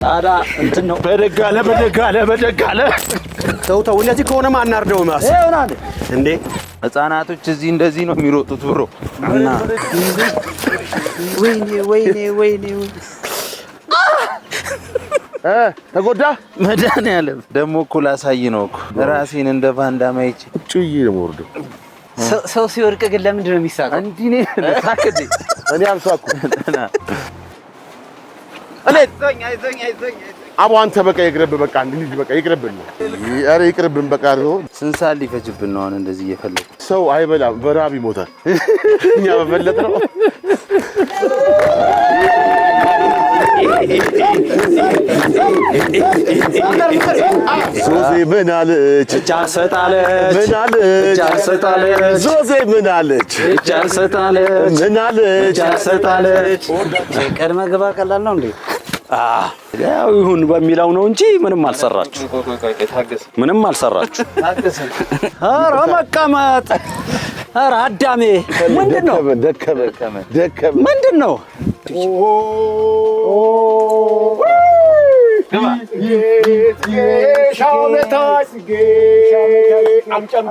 አዳ እንትን ነው በደጋለ ተው እነዚህ ከሆነ ማናርደው ማስ ይሆናል እንዴ ህፃናቶች እዚህ እንደዚህ ነው የሚሮጡት ብሮ እና ወይኔ ተጎዳ መድኃኒዓለም ደግሞ እኮ ላሳይ ነው እኮ ራሴን እንደ ቫንዳ ማይቼ ጩይ ነው ወርዶ ሰው ሲወርቅ ግን ለምንድን ነው የሚሳቀው? እንዲህ ነው ታከደ እኔ አልሳኩም እኔ አይዞኝ አቦ አንተ በቃ ይቅርብ በቃ እንዴ በቃ ይቅርብን አረ ይቅርብን በቃ ነው ስንት ሰዓት ሊፈጅብን ነው አሁን እንደዚህ እየፈለኩ ሰው አይበላም በራብ ይሞታል እኛ በፈለጥ ነው ዞዜ ምን አለች ጃር ሰጣለች ምን አለች ጃር ሰጣለች ዞዜ ምን አለች ጃር ሰጣለች ምን አለች ጃር ሰጣለች ቀድመ ገባ ቀላል ነው እንዴ ያው ይሁን በሚለው ነው እንጂ ምንም አልሰራችሁ ምንም አልሰራችሁ ኧረ መቀመጥ ኧረ አዳሜ ምንድነው ደከመ ምንድነው ገባ ሻው መታስ አምጫም